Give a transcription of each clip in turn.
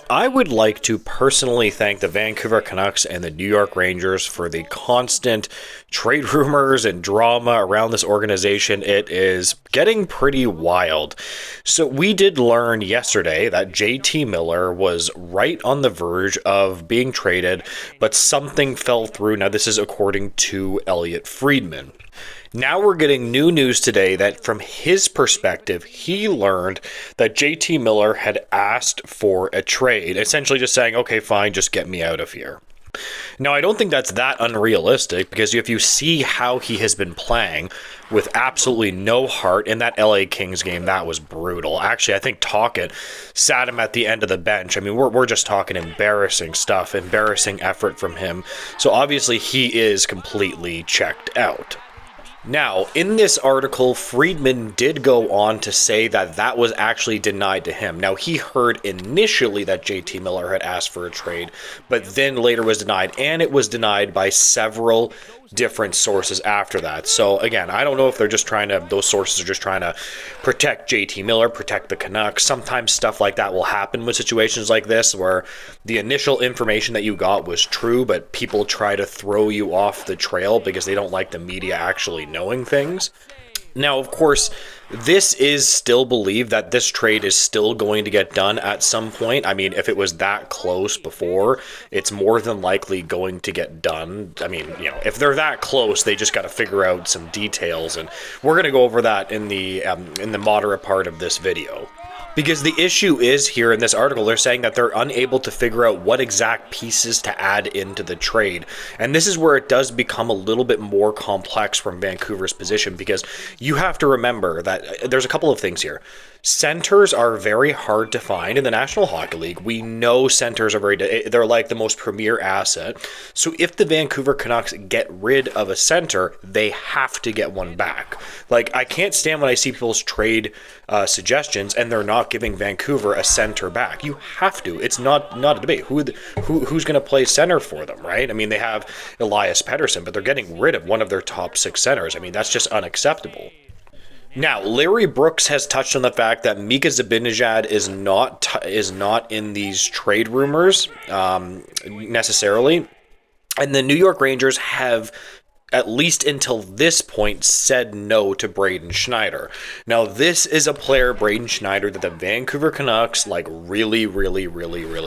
I would like to personally thank the Vancouver Canucks and the New York Rangers for the constant trade rumors and drama around this organization. It is getting pretty wild. So we did learn yesterday that JT Miller was right on the verge of being traded, but something fell through. Now, this is according to Elliot Friedman. Now we're getting new news today that from his perspective, he learned that JT Miller had asked for a trade, essentially just saying, okay, fine, just get me out of here. Now, I don't think that's that unrealistic, because if you see how he has been playing with absolutely no heart in that LA Kings game, that was brutal. Actually, I think Tocchet sat him at the end of the bench. I mean, we're just talking embarrassing stuff, embarrassing effort from him. So obviously he is completely checked out. Now, in this article, Friedman did go on to say that that was actually denied to him. Now, he heard initially that JT Miller had asked for a trade, but then later was denied, and it was denied by several different sources after that. So again, I don't know if those sources are just trying to protect JT Miller, protect the Canucks. Sometimes stuff like that will happen with situations like this, where the initial information that you got was true, but people try to throw you off the trail because they don't like the media actually knowing things. Now, of course, this is still believed that this trade is still going to get done at some point. I mean, if it was that close before, it's more than likely going to get done. I mean, if they're that close, they just got to figure out some details, and we're going to go over that in the moderate part of this video. Because the issue is here in this article, they're saying that they're unable to figure out what exact pieces to add into the trade. And this is where it does become a little bit more complex from Vancouver's position, because you have to remember that there's a couple of things here. Centers are very hard to find in the National Hockey League. We know centers are they're like the most premier asset. So if the Vancouver Canucks get rid of a center, they have to get one back. Like, I can't stand when I see people's trade suggestions and they're not giving Vancouver a center back. You have to. It's not a debate. Who's going to play center for them, right? I mean, they have Elias Pettersson, but they're getting rid of one of their top 6 centers. I mean, that's just unacceptable. Now, Larry Brooks has touched on the fact that Mika Zibanejad is not in these trade rumors necessarily, and the New York Rangers have, at least until this point, said no to Braden Schneider. Now, this is a player, Braden Schneider, that the Vancouver Canucks really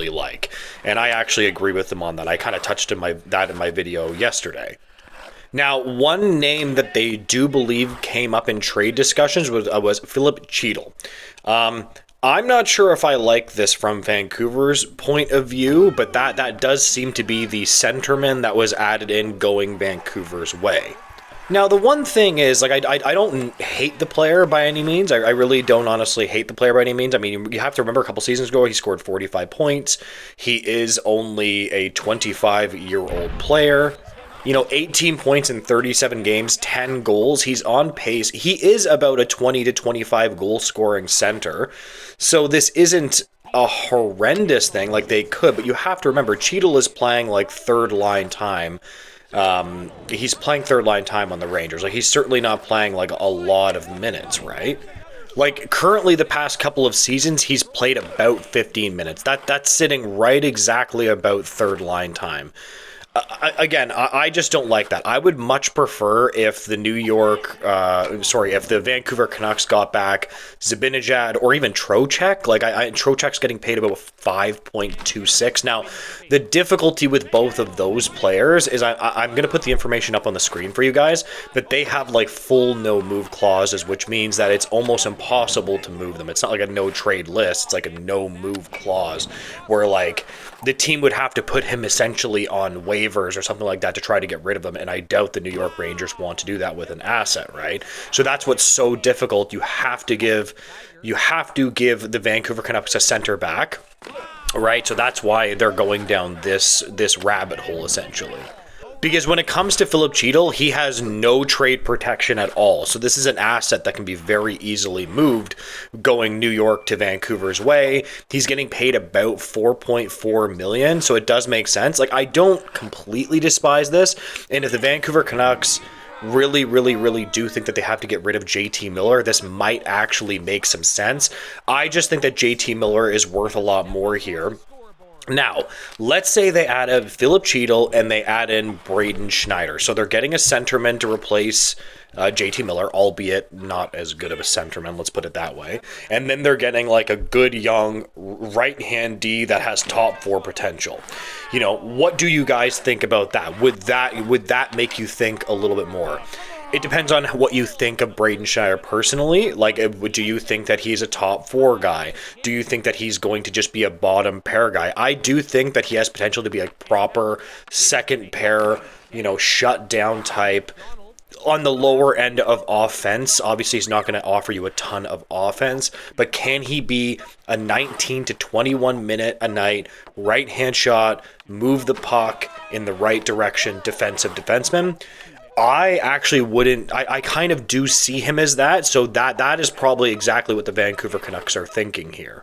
like, and I actually agree with them on that. I kind of touched on that in my video yesterday. Now, one name that they do believe came up in trade discussions was Filip Chytil. I'm not sure if I like this from Vancouver's point of view, but that does seem to be the centerman that was added in going Vancouver's way. Now, the one thing is, like, I don't hate the player by any means. I really don't honestly hate the player by any means. I mean, you have to remember a couple seasons ago, he scored 45 points. He is only a 25-year-old player. 18 points in 37 games, 10 goals. He's on pace. He is about a 20 to 25 goal scoring center. So this isn't a horrendous thing like they could, but you have to remember, Chytil is playing like third line time. He's playing third line time on the Rangers. Like, he's certainly not playing like a lot of minutes, right? Like, currently the past couple of seasons, he's played about 15 minutes. That's sitting right exactly about third line time. Again, I just don't like that. I would much prefer if the if the Vancouver Canucks got back Zibanejad or even Trocheck. Like, Trocheck's getting paid about 5.26. Now, the difficulty with both of those players is I'm going to put the information up on the screen for you guys, but they have like full no move clauses, which means that it's almost impossible to move them. It's not like a no trade list. It's like a no move clause where, like, the team would have to put him essentially on waivers or something like that to try to get rid of him, and I doubt the New York Rangers want to do that with an asset, right? So that's what's so difficult. You have to give the Vancouver Canucks a center back, right? So that's why they're going down this rabbit hole, essentially. Because when it comes to Filip Chytil, he has no trade protection at all. So this is an asset that can be very easily moved going New York to Vancouver's way. He's getting paid about $4.4 million, so it does make sense. Like, I don't completely despise this. And if the Vancouver Canucks really do think that they have to get rid of JT Miller. This might actually make some sense. I just think that JT Miller is worth a lot more here. Now, let's say they add a Philip Cheadle and they add in Braden Schneider. So they're getting a centerman to replace JT Miller, albeit not as good of a centerman, let's put it that way. And then they're getting like a good young right-hand D that has top 4 potential. You know, what do you guys think about that? Would that make you think a little bit more? It depends on what you think of Braden Schneider personally. Like, do you think that he's a top 4 guy? Do you think that he's going to just be a bottom pair guy? I do think that he has potential to be a proper second pair, you know, shut down type on the lower end of offense. Obviously, he's not going to offer you a ton of offense, but can he be a 19 to 21 minute a night right-hand shot, move the puck in the right direction defensive defenseman? I actually wouldn't. I kind of do see him as that. So that is probably exactly what the Vancouver Canucks are thinking here.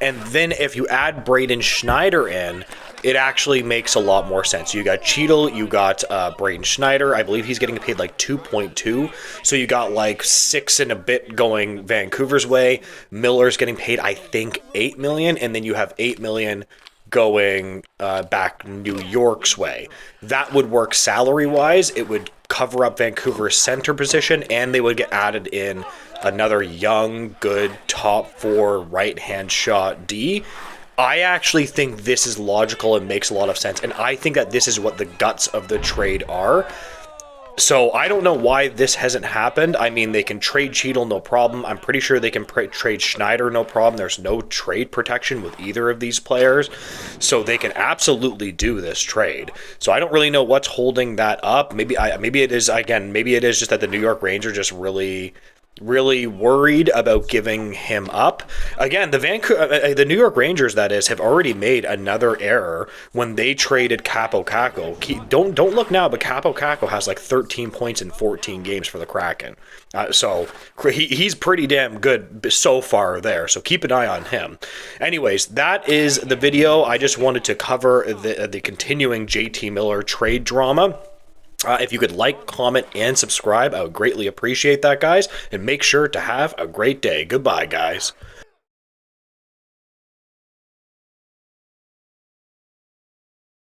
And then if you add Braden Schneider in, it actually makes a lot more sense. You got Cheadle, you got Braden Schneider. I believe he's getting paid like 2.2. So you got like 6 and a bit going Vancouver's way. Miller's getting paid, I think, $8 million, and then you have $8 million going back New York's way. That would work salary-wise. It would cover up Vancouver's center position, and they would get added in another young, good, top 4 right-hand shot D. I actually think this is logical and makes a lot of sense, and I think that this is what the guts of the trade are. So I don't know why this hasn't happened. I mean, they can trade Cheadle, no problem. I'm pretty sure they can trade Schneider, no problem. There's no trade protection with either of these players. So they can absolutely do this trade. So I don't really know what's holding that up. Maybe it is just that the New York Rangers just really worried about giving him up. Again, the New York Rangers, that is, have already made another error when they traded Kaapo Kakko. Don't look now, but Kaapo Kakko has like 13 points in 14 games for the Kraken. So he's pretty damn good so far there. So keep an eye on him. Anyways, that is the video. I just wanted to cover the continuing JT Miller trade drama. If you could like, comment, and subscribe, I would greatly appreciate that, guys. And make sure to have a great day. Goodbye, guys.